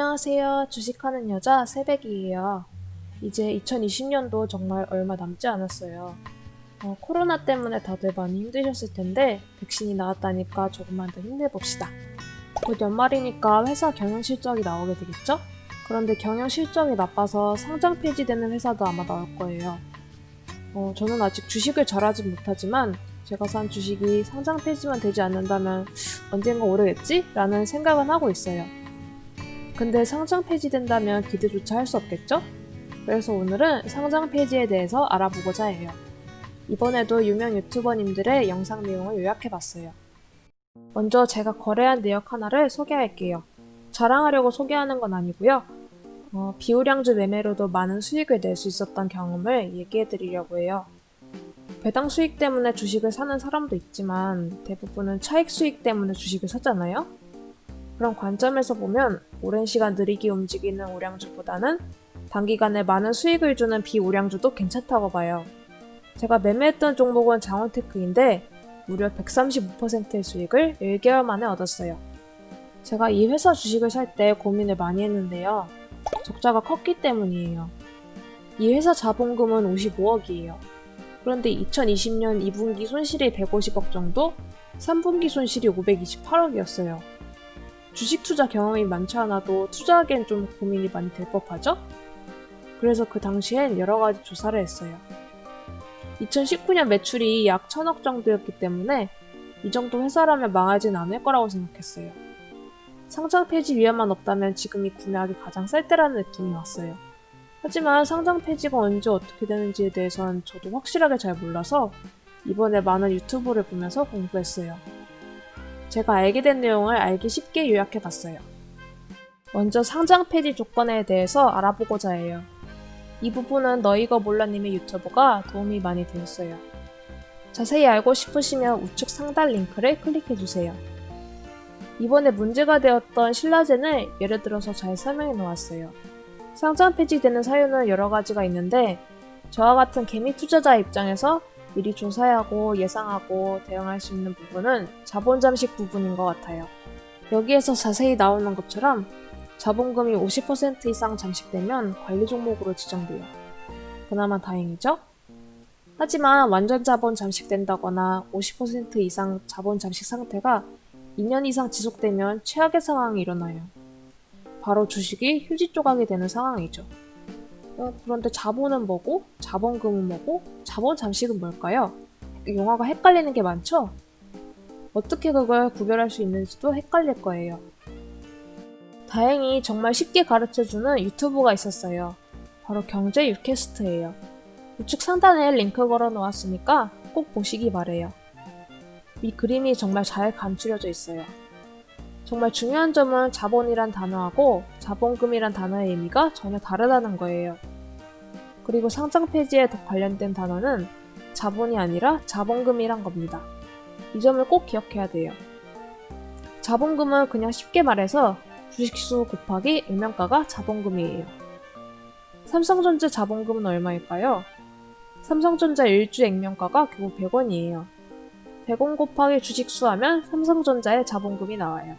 안녕하세요. 주식하는 여자 새백이에요. 이제 2020년도 정말 얼마 남지 않았어요. 코로나 때문에 다들 많이 힘드셨을 텐데 백신이 나왔다니까 조금만 더 힘내봅시다. 곧 연말이니까 회사 경영 실적이 나오게 되겠죠? 그런데 경영 실적이 나빠서 상장 폐지되는 회사도 아마 나올 거예요. 저는 아직 주식을 잘하진 못하지만 제가 산 주식이 상장 폐지만 되지 않는다면 언젠가 오르겠지? 라는 생각은 하고 있어요. 근데 상장 폐지된다면 기대조차 할 수 없겠죠? 그래서 오늘은 상장 폐지에 대해서 알아보고자 해요. 이번에도 유명 유튜버님들의 영상 내용을 요약해봤어요. 먼저 제가 거래한 내역 하나를 소개할게요. 자랑하려고 소개하는 건 아니고요. 비우량주 매매로도 많은 수익을 낼 수 있었던 경험을 얘기해드리려고 해요. 배당 수익 때문에 주식을 사는 사람도 있지만 대부분은 차익 수익 때문에 주식을 사잖아요? 그런 관점에서 보면 오랜 시간 느리게 움직이는 우량주보다는 단기간에 많은 수익을 주는 비우량주도 괜찮다고 봐요. 제가 매매했던 종목은 장원테크인데 무려 135%의 수익을 1개월 만에 얻었어요. 제가 이 회사 주식을 살 때 고민을 많이 했는데요. 적자가 컸기 때문이에요. 이 회사 자본금은 55억이에요. 그런데 2020년 2분기 손실이 150억 정도, 3분기 손실이 528억이었어요. 주식 투자 경험이 많지 않아도 투자하기엔 좀 고민이 많이 될 법하죠? 그래서 그 당시엔 여러 가지 조사를 했어요. 2019년 매출이 약 1000억 정도였기 때문에 이 정도 회사라면 망하진 않을 거라고 생각했어요. 상장 폐지 위험만 없다면 지금이 구매하기 가장 쌀 때라는 느낌이 왔어요. 하지만 상장 폐지가 언제 어떻게 되는지에 대해선 저도 확실하게 잘 몰라서 이번에 많은 유튜브를 보면서 공부했어요. 제가 알게 된 내용을 알기 쉽게 요약해봤어요. 먼저 상장 폐지 조건에 대해서 알아보고자 해요. 이 부분은 너이거 몰라님의 유튜브가 도움이 많이 되었어요. 자세히 알고 싶으시면 우측 상단 링크를 클릭해주세요. 이번에 문제가 되었던 신라젠을 예를 들어서 잘 설명해 놓았어요. 상장 폐지되는 사유는 여러 가지가 있는데 저와 같은 개미 투자자 입장에서 미리 조사하고 예상하고 대응할 수 있는 부분은 자본 잠식 부분인 것 같아요. 여기에서 자세히 나오는 것처럼 자본금이 50% 이상 잠식되면 관리 종목으로 지정돼요. 그나마 다행이죠? 하지만 완전 자본 잠식된다거나 50% 이상 자본 잠식 상태가 2년 이상 지속되면 최악의 상황이 일어나요. 바로 주식이 휴지 조각이 되는 상황이죠. 그런데 자본은 뭐고? 자본금은 뭐고? 자본 잠식은 뭘까요? 용어가 헷갈리는 게 많죠? 어떻게 그걸 구별할 수 있는지도 헷갈릴 거예요. 다행히 정말 쉽게 가르쳐주는 유튜브가 있었어요. 바로 경제 유캐스트예요. 우측 상단에 링크 걸어 놓았으니까 꼭 보시기 바래요. 이 그림이 정말 잘 감추려져 있어요. 정말 중요한 점은 자본이란 단어하고 자본금이란 단어의 의미가 전혀 다르다는 거예요. 그리고 상장 폐지에 관련된 단어는 자본이 아니라 자본금이란 겁니다. 이 점을 꼭 기억해야 돼요. 자본금은 그냥 쉽게 말해서 주식수 곱하기 액면가가 자본금이에요. 삼성전자 자본금은 얼마일까요? 삼성전자 일주 액면가가 겨우 100원이에요. 100원 곱하기 주식수 하면 삼성전자의 자본금이 나와요.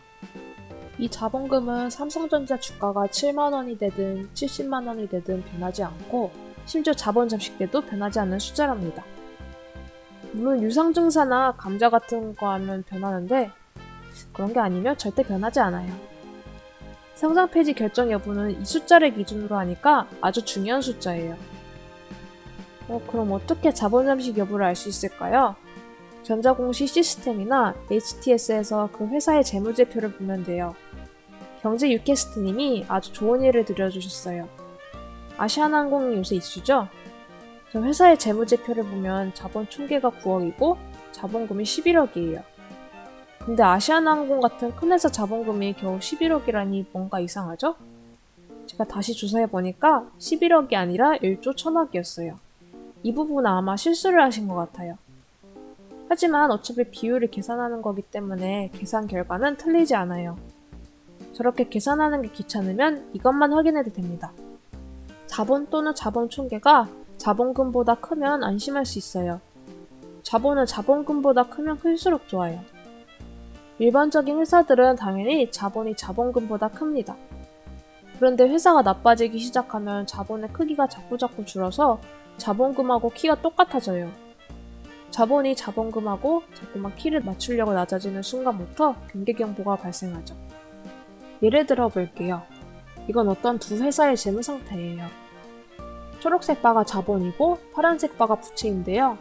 이 자본금은 삼성전자 주가가 7만원이 되든 70만원이 되든 변하지 않고 심지어 자본 잠식 때도 변하지 않는 숫자랍니다. 물론 유상증사나 감자 같은 거 하면 변하는데 그런 게 아니면 절대 변하지 않아요. 상장 폐지 결정 여부는 이 숫자를 기준으로 하니까 아주 중요한 숫자예요. 그럼 어떻게 자본 잠식 여부를 알 수 있을까요? 전자공시 시스템이나 HTS에서 그 회사의 재무제표를 보면 돼요. 경제 유캐스트님이 아주 좋은 예를 들어주셨어요. 아시아나항공이 요새 이슈죠? 저 회사의 재무제표를 보면 자본 총계가 9억이고 자본금이 11억이에요. 근데 아시아나항공 같은 큰 회사 자본금이 겨우 11억이라니 뭔가 이상하죠? 제가 다시 조사해보니까 11억이 아니라 1조 1000억이었어요. 이 부분은 아마 실수를 하신 것 같아요. 하지만 어차피 비율을 계산하는 거기 때문에 계산 결과는 틀리지 않아요. 저렇게 계산하는 게 귀찮으면 이것만 확인해도 됩니다. 자본 또는 자본 총계가 자본금보다 크면 안심할 수 있어요. 자본은 자본금보다 크면 클수록 좋아요. 일반적인 회사들은 당연히 자본이 자본금보다 큽니다. 그런데 회사가 나빠지기 시작하면 자본의 크기가 자꾸자꾸 줄어서 자본금하고 키가 똑같아져요. 자본이 자본금하고 자꾸만 키를 맞추려고 낮아지는 순간부터 경계경보가 발생하죠. 예를 들어 볼게요. 이건 어떤 두 회사의 재무 상태예요. 초록색 바가 자본이고 파란색 바가 부채인데요.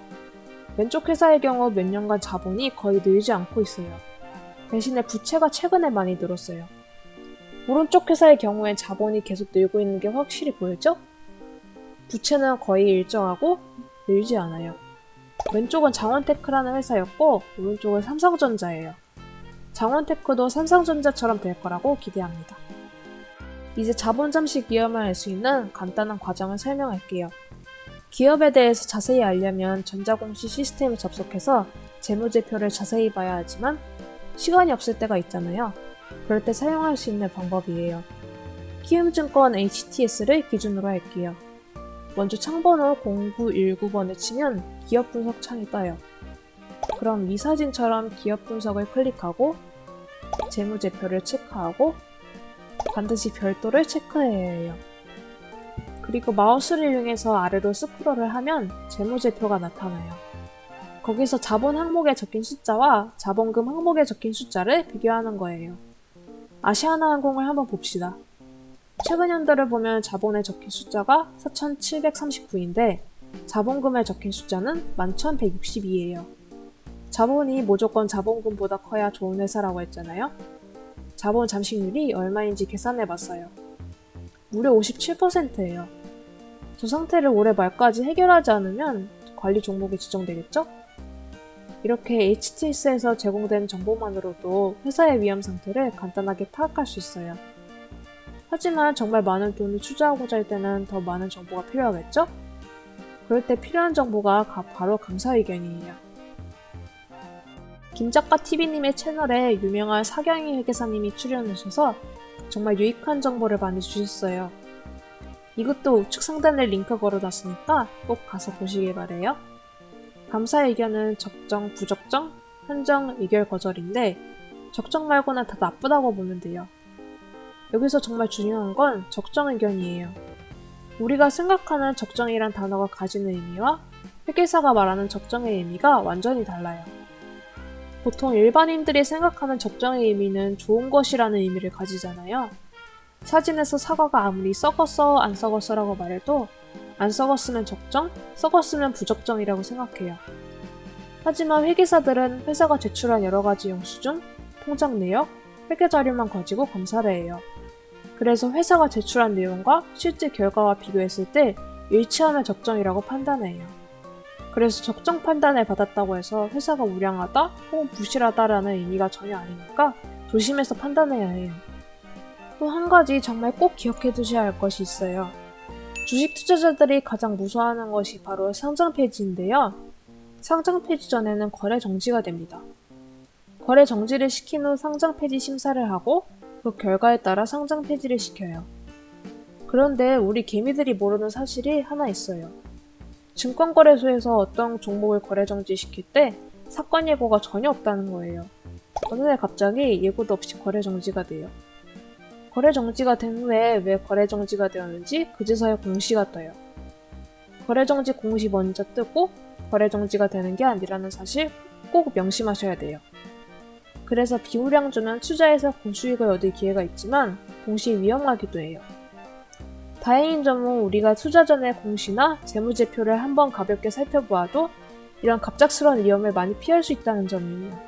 왼쪽 회사의 경우 몇 년간 자본이 거의 늘지 않고 있어요. 대신에 부채가 최근에 많이 늘었어요. 오른쪽 회사의 경우엔 자본이 계속 늘고 있는 게 확실히 보이죠? 부채는 거의 일정하고 늘지 않아요. 왼쪽은 장원테크라는 회사였고 오른쪽은 삼성전자예요. 장원테크도 삼성전자처럼 될 거라고 기대합니다. 이제 자본 잠식 위험을 알 수 있는 간단한 과정을 설명할게요. 기업에 대해서 자세히 알려면 전자공시 시스템에 접속해서 재무제표를 자세히 봐야 하지만 시간이 없을 때가 있잖아요. 그럴 때 사용할 수 있는 방법이에요. 키움증권 HTS를 기준으로 할게요. 먼저 창번호 0919번을 치면 기업 분석 창이 떠요. 그럼 이 사진처럼 기업 분석을 클릭하고 재무제표를 체크하고 반드시 별도를 체크해야 해요. 그리고 마우스를 이용해서 아래로 스크롤을 하면 재무제표가 나타나요. 거기서 자본 항목에 적힌 숫자와 자본금 항목에 적힌 숫자를 비교하는 거예요. 아시아나항공을 한번 봅시다. 최근 연도를 보면 자본에 적힌 숫자가 4,739인데 자본금에 적힌 숫자는 11,162예요. 자본이 무조건 자본금보다 커야 좋은 회사라고 했잖아요. 자본 잠식률이 얼마인지 계산해봤어요. 무려 57%예요. 저 상태를 올해 말까지 해결하지 않으면 관리 종목이 지정되겠죠? 이렇게 HTS에서 제공된 정보만으로도 회사의 위험 상태를 간단하게 파악할 수 있어요. 하지만 정말 많은 돈을 투자하고자 할 때는 더 많은 정보가 필요하겠죠? 그럴 때 필요한 정보가 바로 감사 의견이에요. 김작가TV님의 채널에 유명한 사경희 회계사님이 출연하셔서 정말 유익한 정보를 많이 주셨어요. 이것도 우측 상단에 링크 걸어놨으니까 꼭 가서 보시길 바래요. 감사 의견은 적정, 부적정, 한정, 의결 거절인데 적정 말고는 다 나쁘다고 보면 돼요. 여기서 정말 중요한 건 적정 의견이에요. 우리가 생각하는 적정이란 단어가 가지는 의미와 회계사가 말하는 적정의 의미가 완전히 달라요. 보통 일반인들이 생각하는 적정의 의미는 좋은 것이라는 의미를 가지잖아요. 사진에서 사과가 아무리 썩었어 안 썩었어 라고 말해도 안 썩었으면 적정, 썩었으면 부적정이라고 생각해요. 하지만 회계사들은 회사가 제출한 여러가지 영수증, 통장 내역, 회계 자료만 가지고 검사를 해요. 그래서 회사가 제출한 내용과 실제 결과와 비교했을 때 일치하면 적정이라고 판단해요. 그래서 적정 판단을 받았다고 해서 회사가 우량하다 혹은 부실하다라는 의미가 전혀 아니니까 조심해서 판단해야 해요. 또 한 가지 정말 꼭 기억해 두셔야 할 것이 있어요. 주식 투자자들이 가장 무서워하는 것이 바로 상장 폐지인데요. 상장 폐지 전에는 거래 정지가 됩니다. 거래 정지를 시킨 후 상장 폐지 심사를 하고 그 결과에 따라 상장 폐지를 시켜요. 그런데 우리 개미들이 모르는 사실이 하나 있어요. 증권거래소에서 어떤 종목을 거래 정지시킬 때 사건 예고가 전혀 없다는 거예요. 어느 날 갑자기 예고도 없이 거래 정지가 돼요. 거래 정지가 된 후에 왜 거래 정지가 되었는지 그제서야 공시가 떠요. 거래 정지 공시 먼저 뜨고 거래 정지가 되는 게 아니라는 사실 꼭 명심하셔야 돼요. 그래서 비우량주는 투자해서 고수익을 얻을 기회가 있지만 동시에 위험하기도 해요. 다행인 점은 우리가 투자 전에 공시나 재무제표를 한번 가볍게 살펴보아도 이런 갑작스러운 위험을 많이 피할 수 있다는 점이에요.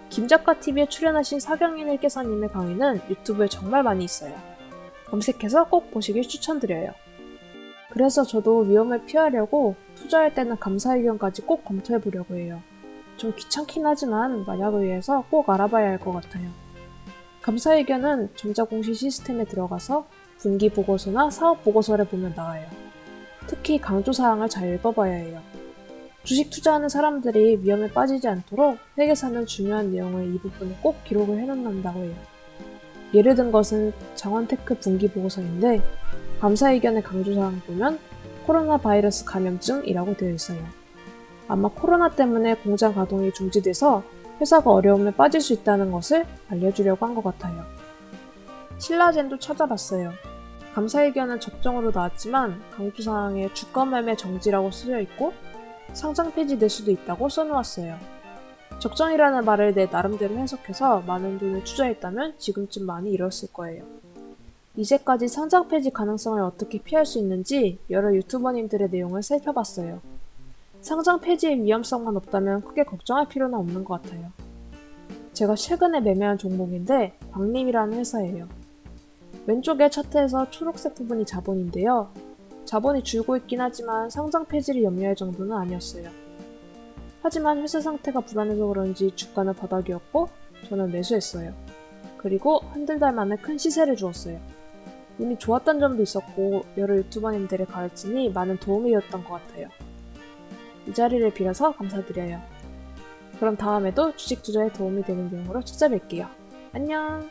김작가TV에 출연하신 사경인 회계사님의 강의는 유튜브에 정말 많이 있어요. 검색해서 꼭 보시길 추천드려요. 그래서 저도 위험을 피하려고 투자할 때는 감사 의견까지 꼭 검토해보려고 해요. 좀 귀찮긴 하지만 만약을 위해서 꼭 알아봐야 할 것 같아요. 감사 의견은 전자공시 시스템에 들어가서 분기보고서나 사업보고서를 보면 나와요. 특히 강조사항을 잘 읽어봐야 해요. 주식 투자하는 사람들이 위험에 빠지지 않도록 회계사는 중요한 내용을 이 부분에 꼭 기록을 해놓는다고 해요. 예를 든 것은 장원테크 분기보고서인데 감사 의견의 강조사항 보면 코로나 바이러스 감염증이라고 되어 있어요. 아마 코로나 때문에 공장 가동이 중지돼서 회사가 어려움에 빠질 수 있다는 것을 알려주려고 한 것 같아요. 신라젠도 찾아봤어요. 감사 의견은 적정으로 나왔지만 강조사항에 주가 매매 정지라고 쓰여 있고 상장 폐지될 수도 있다고 써놓았어요. 적정이라는 말을 내 나름대로 해석해서 많은 돈을 투자했다면 지금쯤 많이 잃었을 거예요. 이제까지 상장 폐지 가능성을 어떻게 피할 수 있는지 여러 유튜버님들의 내용을 살펴봤어요. 상장 폐지의 위험성만 없다면 크게 걱정할 필요는 없는 것 같아요. 제가 최근에 매매한 종목인데 광림이라는 회사예요. 왼쪽의 차트에서 초록색 부분이 자본인데요. 자본이 줄고 있긴 하지만 상장 폐지를 염려할 정도는 아니었어요. 하지만 회사 상태가 불안해서 그런지 주가는 바닥이었고 저는 매수했어요. 그리고 한두 달 만에 큰 시세를 주었어요. 운이 좋았던 점도 있었고 여러 유튜버님들의 가르침이 많은 도움이 되었던 것 같아요. 이 자리를 빌어서 감사드려요. 그럼 다음에도 주식 투자에 도움이 되는 내용으로 찾아뵐게요. 안녕!